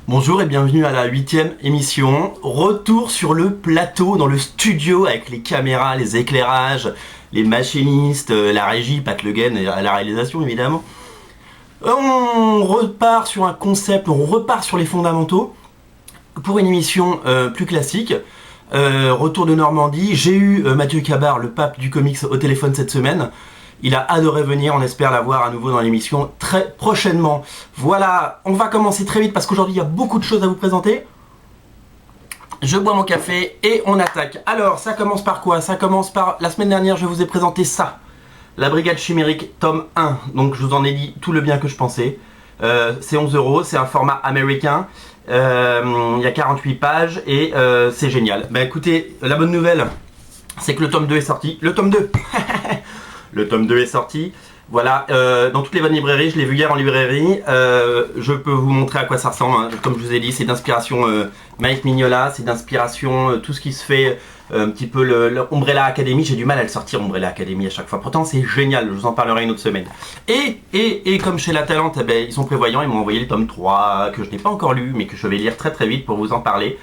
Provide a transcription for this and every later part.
Bonjour et bienvenue à la 8e émission. Retour sur le plateau, dans le studio, avec les caméras, les éclairages, les machinistes, la régie, Pat Le Guen et la réalisation évidemment. On repart sur un concept, on repart sur les fondamentaux pour une émission plus classique. Retour de Normandie. J'ai eu Mathieu Cabard, le pape du comics, au téléphone cette semaine. Il a adoré venir, on espère l'avoir à nouveau dans l'émission très prochainement. Voilà, on va commencer très vite parce qu'aujourd'hui il y a beaucoup de choses à vous présenter. Je bois mon café et on attaque. Alors, ça commence par quoi? Ça commence par... La semaine dernière, je vous ai présenté ça. La Brigade Chimérique, tome 1. Donc, je vous en ai dit tout le bien que je pensais. C'est 11 €, c'est un format américain. Il y a 48 pages et c'est génial. Bah écoutez, la bonne nouvelle, c'est que le tome 2 est sorti. Le tome 2 Le tome 2 est sorti. Voilà, dans toutes les bonnes librairies, je l'ai vu hier en librairie. Je peux vous montrer à quoi ça ressemble, hein. Comme je vous ai dit, c'est d'inspiration Mike Mignola, c'est d'inspiration tout ce qui se fait, un petit peu le Umbrella Academy. J'ai du mal à le sortir, Umbrella Academy, à chaque fois. Pourtant, c'est génial, je vous en parlerai une autre semaine. Et comme chez La Talente, eh ben, ils sont prévoyants, ils m'ont envoyé le tome 3, que je n'ai pas encore lu, mais que je vais lire très très vite pour vous en parler.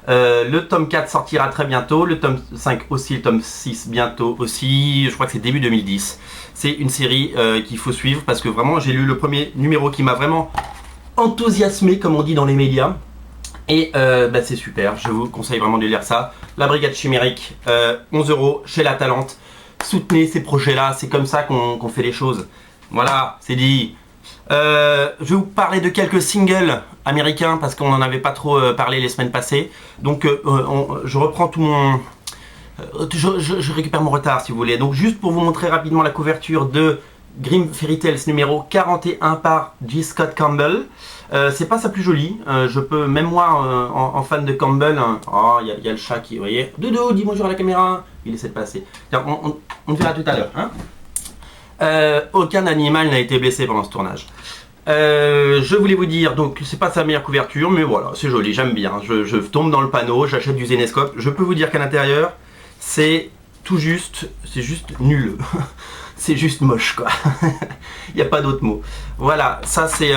Le tome 4 sortira très bientôt, le tome 5 aussi, le tome 6 bientôt aussi, je crois que c'est début 2010. C'est une série qu'il faut suivre parce que vraiment j'ai lu le premier numéro qui m'a vraiment enthousiasmé, comme on dit dans les médias. Et bah, c'est super, je vous conseille vraiment de lire ça. La Brigade Chimérique, 11 € chez La Talente. Soutenez ces projets-là, c'est comme ça qu'on fait les choses. Voilà, c'est dit. Je vais vous parler de quelques singles américains parce qu'on n'en avait pas trop parlé les semaines passées. Donc je reprends tout mon... je récupère mon retard si vous voulez. Donc juste pour vous montrer rapidement la couverture de Grimm Fairy Tales numéro 41 par J. Scott Campbell. C'est pas sa plus jolie. Je peux, même moi en fan de Campbell, hein, oh, y a le chat qui, vous voyez. Dodo, dis bonjour à la caméra. Il essaie de passer. Tiens, on le verra tout à l'heure. Hein. Aucun animal n'a été blessé pendant ce tournage. Je voulais vous dire, donc c'est pas sa meilleure couverture, mais voilà, c'est joli, j'aime bien. Je tombe dans le panneau, j'achète du Zenescope. Je peux vous dire qu'à l'intérieur, c'est tout juste, c'est juste nul. C'est juste moche, quoi. Il n'y a pas d'autre mot. Voilà, ça c'est...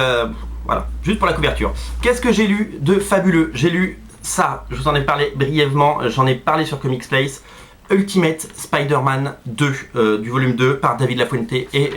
voilà, juste pour la couverture. Qu'est-ce que j'ai lu de fabuleux? J'ai lu ça, je vous en ai parlé brièvement, j'en ai parlé sur Comics Place. Ultimate Spider-Man 2, du volume 2 par David Lafuente et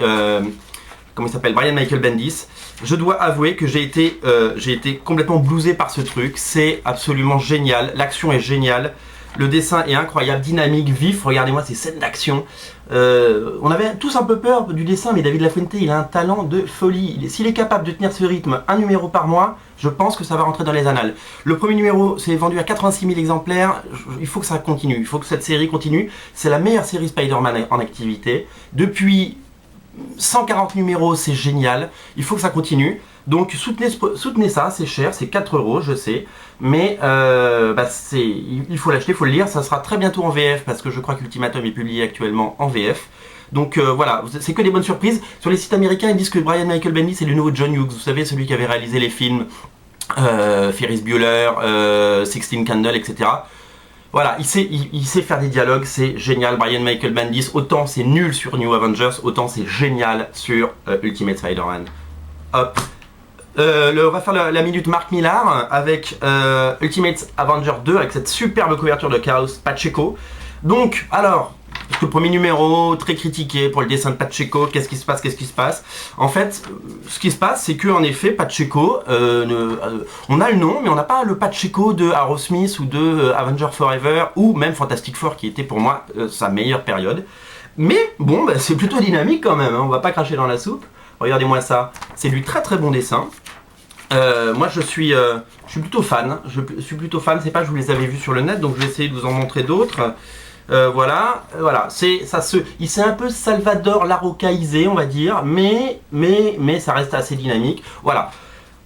comment il s'appelle, Brian Michael Bendis. Je dois avouer que j'ai été complètement bluesé par ce truc. C'est absolument génial, l'action est géniale, le dessin est incroyable, dynamique, vif. Regardez-moi ces scènes d'action. On avait tous un peu peur du dessin, mais David Lafuente, il a un talent de folie. S'il est capable de tenir ce rythme, un numéro par mois, je pense que ça va rentrer dans les annales. Le premier numéro s'est vendu à 86 000 exemplaires. Il faut que ça continue, il faut que cette série continue. C'est la meilleure série Spider-Man en activité. Depuis 140 numéros, c'est génial. Il faut que ça continue. Donc soutenez ça, c'est cher, c'est 4 €, je sais. Mais bah, il faut l'acheter, il faut le lire. Ça sera très bientôt en VF parce que je crois qu'Ultimatum est publié actuellement en VF. Donc voilà, c'est que des bonnes surprises. Sur les sites américains, ils disent que Brian Michael Bendis c'est le nouveau John Hughes. Vous savez, celui qui avait réalisé les films Ferris Bueller, 16 Candles, etc. Voilà, il sait faire des dialogues, c'est génial. Brian Michael Bendis, autant c'est nul sur New Avengers, autant c'est génial sur Ultimate Spider-Man. Hop. On va faire la minute Mark Millar avec Ultimate Avenger 2 avec cette superbe couverture de Carlos Pacheco. Donc, alors, parce que le premier numéro, très critiqué pour le dessin de Pacheco, qu'est-ce qui se passe? En fait, ce qui se passe, c'est que en effet, Pacheco, on a le nom, mais on n'a pas le Pacheco de Aerosmith ou de Avenger Forever, ou même Fantastic Four, qui était pour moi sa meilleure période. Mais bon, bah, c'est plutôt dynamique quand même, hein, on va pas cracher dans la soupe. Regardez-moi ça, c'est du très très bon dessin. Moi je suis plutôt fan, c'est pas que je vous les avais vus sur le net, donc je vais essayer de vous en montrer d'autres. Voilà, il s'est un peu Salvador Larrocaisé, on va dire, mais ça reste assez dynamique. Voilà.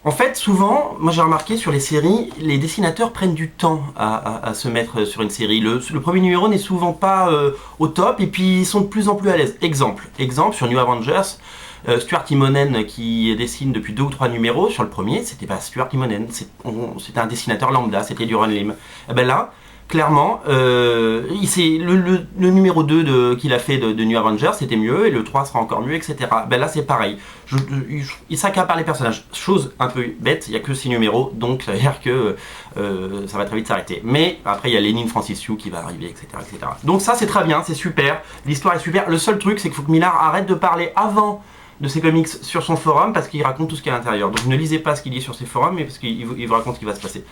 En fait, souvent, moi j'ai remarqué sur les séries, les dessinateurs prennent du temps à se mettre sur une série. Le premier numéro n'est souvent pas au top, et puis ils sont de plus en plus à l'aise. Exemple sur New Avengers, Stuart Immonen qui dessine depuis 2 ou 3 numéros. Sur le premier, c'était pas Stuart Immonen, c'était un dessinateur lambda, c'était du Ron Lim. Et ben là, clairement, c'est le numéro 2 qu'il a fait de New Avengers, c'était mieux, et le 3 sera encore mieux, etc. Ben là, c'est pareil. Il s'accapare les personnages. Chose un peu bête, il n'y a que 6 numéros, donc ça veut dire que ça va très vite s'arrêter. Mais après, il y a Lénine Francis Yu qui va arriver, etc., etc. Donc ça, c'est très bien, c'est super. L'histoire est super. Le seul truc, c'est qu'il faut que Millard arrête de parler avant de ses comics sur son forum, parce qu'il raconte tout ce qu'il y a à l'intérieur. Donc ne lisez pas ce qu'il dit sur ses forums, mais parce qu'il vous raconte ce qui va se passer.